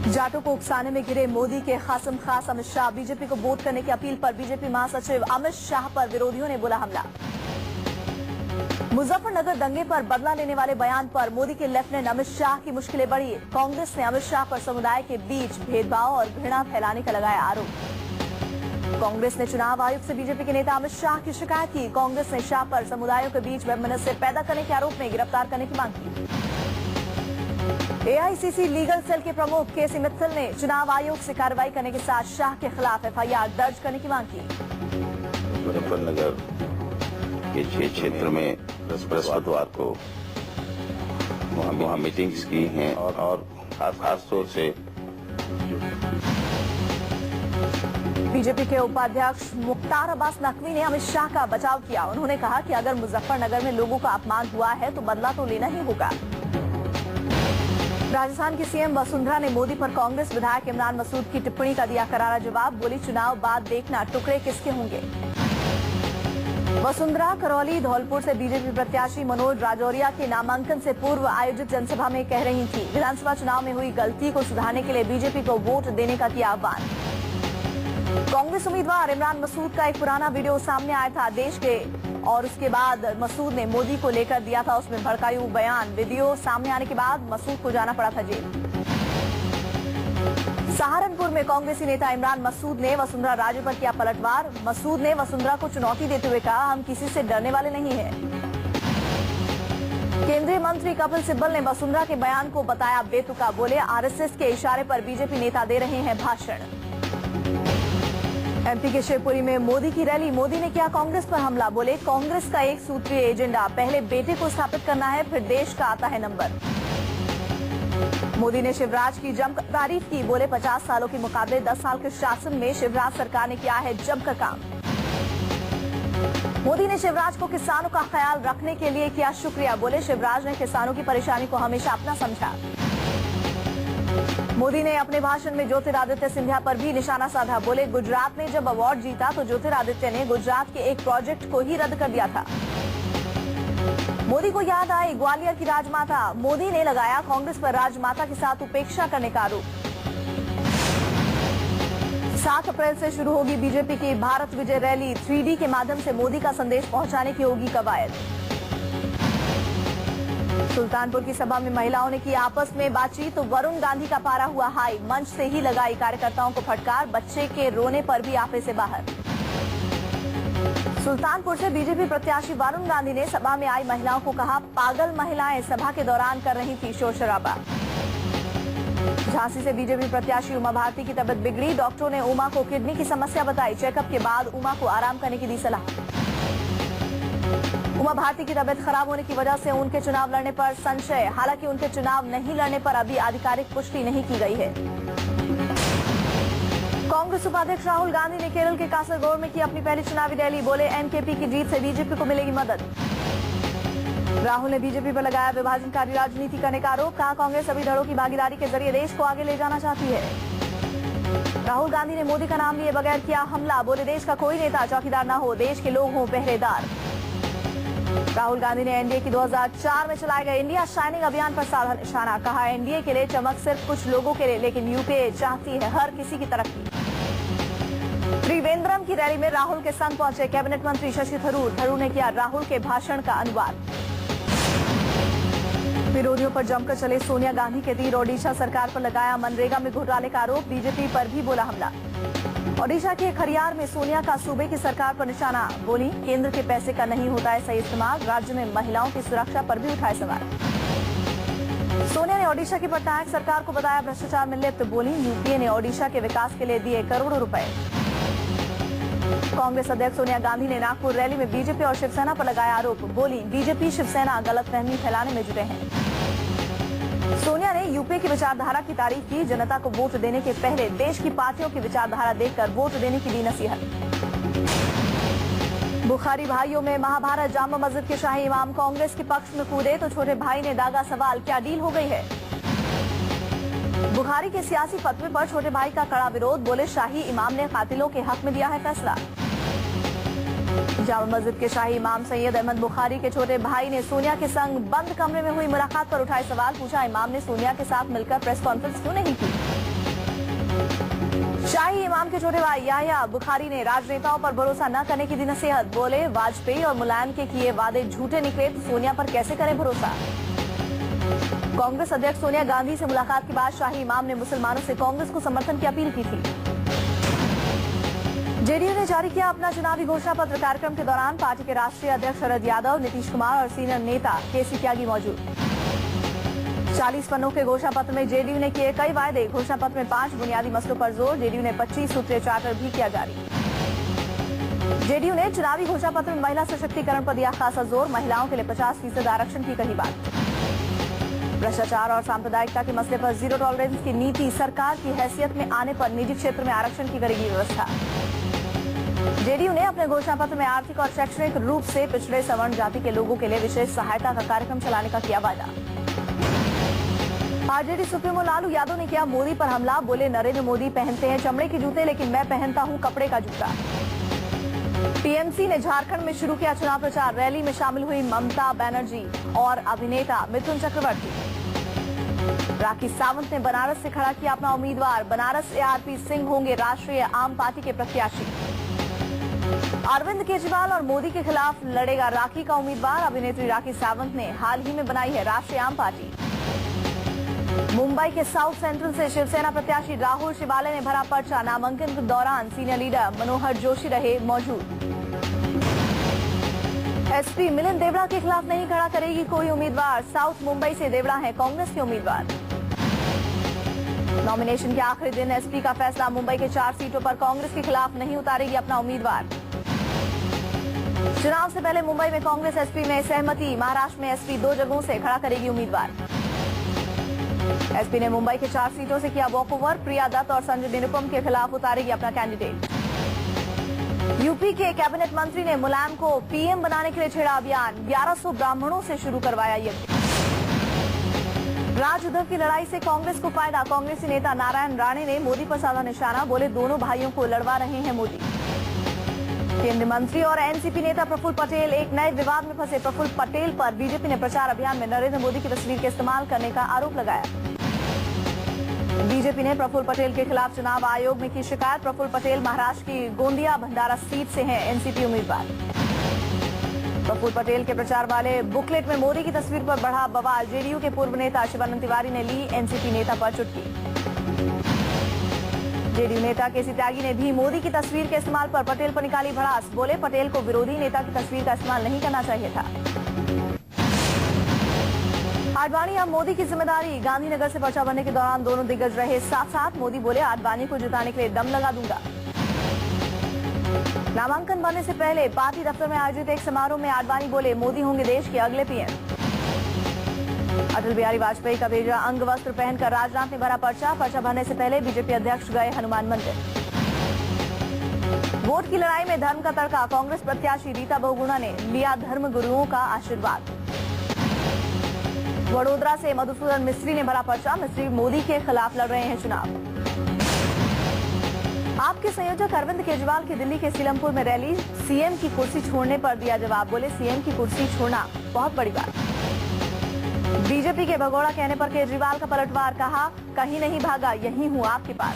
जाटों को उकसाने में घिरे मोदी के खासम खास अमित शाह। बीजेपी को वोट करने की अपील पर बीजेपी महासचिव अमित शाह पर विरोधियों ने बोला हमला। मुजफ्फरनगर दंगे पर बदला लेने वाले बयान पर मोदी के लेफ्टिनेंट अमित शाह की मुश्किलें बढ़ी। कांग्रेस ने अमित शाह पर समुदाय के बीच भेदभाव और घृणा फैलाने का लगाया आरोप। कांग्रेस ने चुनाव आयोग से बीजेपी के नेता अमित शाह की शिकायत की। कांग्रेस ने शाह पर समुदायों के बीच वैमनस्य पैदा करने के आरोप में गिरफ्तार करने की मांग की। एआईसीसी लीगल सेल के प्रमुख केसी मित्तल ने चुनाव आयोग से कार्रवाई करने के साथ शाह के खिलाफ एफआईआर दर्ज करने की मांग की। मुजफ्फरनगर के 6 क्षेत्र में बृहस्पतिवार को वहाँ मीटिंग्स की हैं और खास तौर से बीजेपी के उपाध्यक्ष मुख्तार अब्बास नकवी ने अमित शाह का बचाव किया। उन्होंने कहा कि अगर मुजफ्फरनगर में लोगों का अपमान हुआ है तो बदला तो लेना ही होगा। राजस्थान की सीएम वसुंधरा ने मोदी पर कांग्रेस विधायक इमरान मसूद की टिप्पणी का दिया करारा जवाब। बोली, चुनाव बाद देखना टुकड़े किसके होंगे। वसुंधरा करौली धौलपुर से बीजेपी प्रत्याशी मनोज राजौरिया के नामांकन से पूर्व आयोजित जनसभा में कह रही थी, विधानसभा चुनाव में हुई गलती को सुधारने के लिए बीजेपी को वोट देने का किया आह्वान। कांग्रेस उम्मीदवार इमरान मसूद का एक पुराना वीडियो सामने आया था देश के, और उसके बाद मसूद ने मोदी को लेकर दिया था उसमें भड़काऊ बयान। वीडियो सामने आने के बाद मसूद को जाना पड़ा था जेल। सहारनपुर में कांग्रेसी नेता इमरान मसूद ने वसुंधरा राजे पर किया पलटवार। मसूद ने वसुंधरा को चुनौती देते हुए कहा, हम किसी से डरने वाले नहीं हैं। केंद्रीय मंत्री कपिल सिब्बल ने वसुंधरा के बयान को बताया बेतुका। बोले, आरएसएस के इशारे पर बीजेपी नेता दे रहे हैं भाषण। एमपी के शिवपुरी में मोदी की रैली। मोदी ने किया कांग्रेस पर हमला। बोले, कांग्रेस का एक सूत्रीय एजेंडा, पहले बेटे को स्थापित करना है, फिर देश का आता है नंबर। मोदी ने शिवराज की जमकर तारीफ की। बोले, 50 सालों के मुकाबले 10 साल के शासन में शिवराज सरकार ने किया है जमकर काम। मोदी ने शिवराज को किसानों का ख्याल रखने के लिए किया शुक्रिया। बोले, शिवराज ने किसानों की परेशानी को हमेशा अपना समझा। मोदी ने अपने भाषण में ज्योतिरादित्य सिंधिया पर भी निशाना साधा। बोले, गुजरात ने जब अवार्ड जीता तो ज्योतिरादित्य ने गुजरात के एक प्रोजेक्ट को ही रद्द कर दिया था। मोदी को याद आई ग्वालियर की राजमाता। मोदी ने लगाया कांग्रेस पर राजमाता के साथ उपेक्षा करने का आरोप। 7 अप्रैल से शुरू होगी बीजेपी की भारत विजय रैली। 3D के माध्यम से मोदी का संदेश पहुंचाने की होगी कवायद। सुल्तानपुर की सभा में महिलाओं ने की आपस में बातचीत तो वरुण गांधी का पारा हुआ हाई। मंच से ही लगाई कार्यकर्ताओं को फटकार। बच्चे के रोने पर भी आपे से बाहर। सुल्तानपुर से बीजेपी प्रत्याशी वरुण गांधी ने सभा में आई महिलाओं को कहा, पागल महिलाएं सभा के दौरान कर रही थी शोर शराबा। झांसी से बीजेपी प्रत्याशी उमा भारती की तबीयत बिगड़ी। डॉक्टरों ने उमा को किडनी की समस्या बताई। चेकअप के बाद उमा को आराम करने की दी सलाह। उमा भारती की तबीयत खराब होने की वजह से उनके चुनाव लड़ने पर संशय। हालांकि उनके चुनाव नहीं लड़ने पर अभी आधिकारिक पुष्टि नहीं की गई है। कांग्रेस उपाध्यक्ष राहुल गांधी ने केरल के कासरगोड में की अपनी पहली चुनावी रैली। बोले, एनकेपी की जीत से बीजेपी को मिलेगी मदद। राहुल ने बीजेपी पर लगाया विभाजनकारी राजनीति करने का आरोप। कहा, कांग्रेस सभी दलों की भागीदारी के जरिए देश को आगे ले जाना चाहती है। राहुल गांधी ने मोदी का नाम लिए बगैर किया हमला। बोले, देश का कोई नेता चौकीदार न हो, देश के लोग हों पहरेदार। राहुल गांधी ने एनडीए की 2004 में चलाए गए इंडिया शाइनिंग अभियान पर साधा निशाना। कहा, एनडीए के लिए चमक सिर्फ कुछ लोगों के लिए, लेकिन यूपीए चाहती है हर किसी की तरक्की। त्रिवेंद्रम की रैली में राहुल के संग पहुंचे कैबिनेट मंत्री शशि थरूर। थरूर ने किया राहुल के भाषण का अनुवाद। विरोधियों पर जमकर चले सोनिया गांधी के तीर। ओडिशा सरकार पर लगाया मनरेगा में घोटाले का आरोप। बीजेपी पर भी बोला हमला। ओडिशा के खरियार में सोनिया का सूबे की सरकार पर निशाना। बोली, केंद्र के पैसे का नहीं होता है सही इस्तेमाल। राज्य में महिलाओं की सुरक्षा पर भी उठाए सवाल। सोनिया ने ओडिशा की पटनायक सरकार को बताया भ्रष्टाचार में लिप्त। बोली, यूपीए ने ओडिशा के विकास के लिए दिए करोड़ों रुपए। कांग्रेस अध्यक्ष सोनिया गांधी ने नागपुर रैली में बीजेपी और शिवसेना पर लगाया आरोप। बोली, बीजेपी शिवसेना गलतफहमी फैलाने में जुटे हैं। सोनिया ने यूपीए की विचारधारा की तारीफ की। जनता को वोट देने के पहले देश की पार्टियों की विचारधारा देखकर वोट देने की दी नसीहत। बुखारी भाइयों में महाभारत। जामा मस्जिद के शाही इमाम कांग्रेस के पक्ष में कूदे तो छोटे भाई ने दागा सवाल, क्या डील हो गई है। बुखारी के सियासी फतवे पर छोटे भाई का कड़ा विरोध। बोले, शाही इमाम ने कातिलों के हक में दिया है फैसला। जामा मस्जिद के शाही इमाम सैयद अहमद बुखारी के छोटे भाई ने सोनिया के संग बंद कमरे में हुई मुलाकात पर उठाए सवाल। पूछा, इमाम ने सोनिया के साथ मिलकर प्रेस कॉन्फ्रेंस क्यों नहीं की। शाही इमाम के छोटे भाई याह्या बुखारी ने राजनेताओं पर भरोसा न करने की दी नसीहत। बोले, वाजपेयी और मुलायम के किए वादे झूठे निकले तो सोनिया पर कैसे करें भरोसा। कांग्रेस अध्यक्ष सोनिया गांधी से मुलाकात के बाद शाही इमाम ने मुसलमानों से कांग्रेस को समर्थन की अपील की थी। जेडीयू ने जारी किया अपना चुनावी घोषणा पत्र। कार्यक्रम के दौरान पार्टी के राष्ट्रीय अध्यक्ष शरद यादव, नीतीश कुमार और सीनियर नेता केसी त्यागी मौजूद। 40 पन्नों के घोषणा पत्र में जेडीयू ने किए कई वायदे। घोषणा पत्र में 5 बुनियादी मसलों पर जोर। जेडीयू ने 25 सूत्रीय चार्टर भी किया जारी। जेडीयू ने चुनावी घोषणा पत्र में महिला सशक्तिकरण पर दिया खासा जोर। महिलाओं के लिए 50% आरक्षण की कही बात। भ्रष्टाचार और सांप्रदायिकता के मसले पर जीरो टॉलरेंस की नीति। सरकार की हैसियत में आने पर निजी क्षेत्र में आरक्षण की करेगी व्यवस्था। जेडीयू ने अपने घोषणा पत्र में आर्थिक और शैक्षणिक रूप से पिछड़े सवर्ण जाति के लोगों के लिए विशेष सहायता का कार्यक्रम चलाने का किया वादा। आरजेडी सुप्रीमो लालू यादव ने किया मोदी पर हमला। बोले, नरेंद्र मोदी पहनते हैं चमड़े के जूते लेकिन मैं पहनता हूं कपड़े का जूता। टीएमसी ने झारखंड में शुरू किया चुनाव प्रचार। रैली में शामिल हुई ममता बनर्जी और अभिनेता मिथुन चक्रवर्ती। राखी सावंत ने बनारस से खड़ा किया अपना उम्मीदवार। बनारस से आरपी सिंह होंगे राष्ट्रीय आम पार्टी के प्रत्याशी। अरविंद केजरीवाल और मोदी के खिलाफ लड़ेगा राखी का उम्मीदवार। अभिनेत्री राखी सावंत ने हाल ही में बनाई है राष्ट्रीय आम पार्टी। मुंबई के साउथ सेंट्रल से शिवसेना प्रत्याशी राहुल शिवाले ने भरा पर्चा। नामांकन के दौरान सीनियर लीडर मनोहर जोशी रहे मौजूद। एसपी मिलिंद देवड़ा के खिलाफ नहीं खड़ा करेगी कोई उम्मीदवार। साउथ मुंबई से देवड़ा है कांग्रेस के उम्मीदवार। नॉमिनेशन के आखिरी दिन एसपी का फैसला। मुंबई के 4 सीटों पर कांग्रेस के खिलाफ नहीं उतारेगी अपना उम्मीदवार। चुनाव से पहले मुंबई में कांग्रेस एसपी में सहमति। महाराष्ट्र में एसपी 2 जगहों से खड़ा करेगी उम्मीदवार। एसपी ने मुंबई के 4 सीटों से किया वॉकओवर। प्रिया दत्त और संजय निरुपम के खिलाफ उतारेगी अपना कैंडिडेट। यूपी के कैबिनेट मंत्री ने मुलायम को पीएम बनाने के लिए छेड़ा अभियान। 1100 ब्राह्मणों से शुरू करवाया यज्ञ। राजउद्धव की लड़ाई से कांग्रेस को फायदा। कांग्रेसी नेता नारायण राणे ने मोदी पर साधा निशाना। बोले, दोनों भाइयों को लड़वा रहे हैं मोदी। केंद्रीय मंत्री और एनसीपी नेता प्रफुल्ल पटेल एक नए विवाद में फंसे। प्रफुल्ल पटेल पर बीजेपी ने प्रचार अभियान में नरेंद्र मोदी की तस्वीर के इस्तेमाल करने का आरोप लगाया। बीजेपी ने प्रफुल्ल पटेल के खिलाफ चुनाव आयोग में की शिकायत। प्रफुल्ल पटेल महाराष्ट्र की गोंदिया भंडारा सीट से हैं एनसीपी उम्मीदवार। प्रफुल्ल पटेल के प्रचार वाले बुकलेट में मोदी की तस्वीर पर बढ़ा बवाल। जेडीयू के पूर्व नेता शिवानंद तिवारी ने ली एनसीपी नेता पर चुटकी। जेडीयू नेता केसी त्यागी ने भी मोदी की तस्वीर के इस्तेमाल पर पटेल पर निकाली भड़ास। बोले, पटेल को विरोधी नेता की तस्वीर का इस्तेमाल नहीं करना चाहिए था। आडवाणी अब मोदी की जिम्मेदारी। गांधीनगर से पर्चा भरने के दौरान दोनों दिग्गज रहे साथ साथ। मोदी बोले, आडवाणी को जिताने के लिए दम लगा दूंगा। नामांकन भरने से पहले पार्टी दफ्तर में आयोजित एक समारोह में आडवाणी बोले, मोदी होंगे देश के अगले पीएम। अटल बिहारी वाजपेयी का भेजा अंग वस्त्र पहनकर राजनाथ ने भरा पर्चा। पर्चा भरने से पहले बीजेपी अध्यक्ष गए हनुमान मंदिर। वोट की लड़ाई में धर्म का तड़का। कांग्रेस प्रत्याशी रीता बहुगुणा ने लिया धर्म गुरुओं का आशीर्वाद। वडोदरा से मधुसूदन मिस्त्री ने भरा पर्चा। मिस्त्री मोदी के खिलाफ लड़ रहे हैं चुनाव। आपके संयोजक अरविंद केजरीवाल की दिल्ली के सीलमपुर में रैली। सीएम की कुर्सी छोड़ने पर दिया जवाब। बोले, सीएम की कुर्सी छोड़ना बहुत बड़ी बात। बीजेपी के भगोड़ा कहने पर केजरीवाल का पलटवार। कहा, कहीं नहीं भागा, यहीं हूं आपके पास।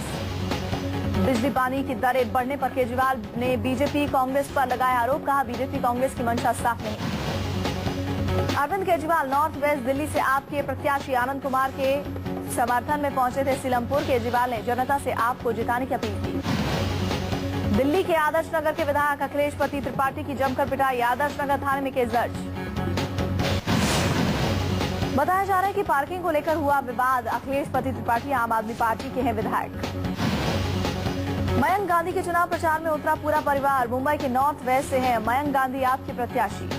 बिजली पानी की दरें बढ़ने पर केजरीवाल ने बीजेपी कांग्रेस पर लगाया आरोप। कहा, बीजेपी कांग्रेस की मंशा साफ नहीं। अरविंद केजरीवाल नॉर्थ वेस्ट दिल्ली से आपके प्रत्याशी आनंद कुमार के समर्थन में पहुंचे थे सीलमपुर। केजरीवाल ने जनता से आपको जिताने की अपील की। दिल्ली के आदर्श नगर के विधायक अखिलेश पति त्रिपाठी की जमकर पिटाई। आदर्श नगर थाने में केस दर्ज। बताया जा रहा है कि पार्किंग को लेकर हुआ विवाद। अखिलेश पति त्रिपाठी आम आदमी पार्टी के हैं विधायक। मयंक गांधी के चुनाव प्रचार में उतरा पूरा परिवार। मुंबई के नॉर्थ वेस्ट से हैं मयंक गांधी आपके प्रत्याशी।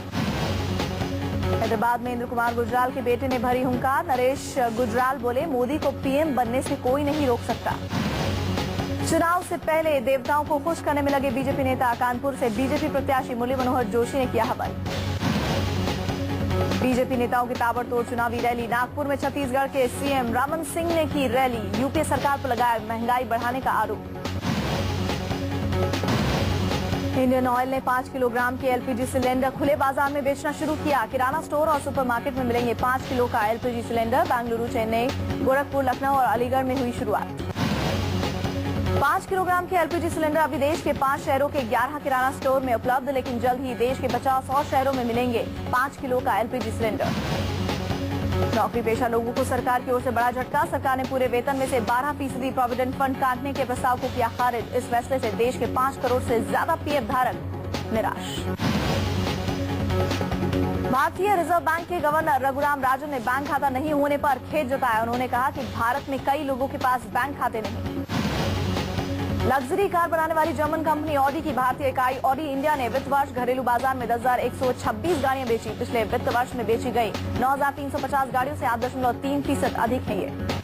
हैदराबाद में इंद्र कुमार गुजराल के बेटे ने भरी हुंकार। नरेश गुजराल बोले, मोदी को पीएम बनने से कोई नहीं रोक सकता। चुनाव से पहले देवताओं को खुश करने में लगे बीजेपी नेता। कानपुर से बीजेपी प्रत्याशी मुरली मनोहर जोशी ने किया हवन। बीजेपी नेताओं की ताबड़तोड़ चुनावी रैली। नागपुर में छत्तीसगढ़ के सीएम रमन सिंह ने की रैली। यूपीए सरकार पर लगाया महंगाई बढ़ाने का आरोप। इंडियन ऑयल ने 5 किलोग्राम के एलपीजी सिलेंडर खुले बाजार में बेचना शुरू किया। किराना स्टोर और सुपरमार्केट में मिलेंगे 5 किलो का एलपीजी सिलेंडर। बेंगलुरु, चेन्नई, गोरखपुर, लखनऊ और अलीगढ़ में हुई शुरुआत। 5 किलोग्राम के एलपीजी सिलेंडर अभी देश के 5 शहरों के 11 किराना स्टोर में उपलब्ध, लेकिन जल्द ही देश के 50 और शहरों में मिलेंगे 5 किलो का एलपीजी सिलेंडर। नौकरी पेशा लोगों को सरकार की ओर से बड़ा झटका। सरकार ने पूरे वेतन में से 12% प्रोविडेंट फंड काटने के प्रस्ताव को किया खारिज। इस फैसले से देश के 5 करोड़ से ज्यादा पीएफ धारक निराश। भारतीय रिजर्व बैंक के गवर्नर रघुराम राजन ने बैंक खाता नहीं होने पर खेद जताया। उन्होंने कहा कि भारत में कई लोगों के पास बैंक खाते नहीं। लग्जरी कार बनाने वाली जर्मन कंपनी ऑडी की भारतीय इकाई ऑडी इंडिया ने वित्त वर्ष घरेलू बाजार में 10,126 गाड़ियां बेची। पिछले वित्त वर्ष में बेची गई 9,350 गाड़ियों से 8.3% अधिक है ये।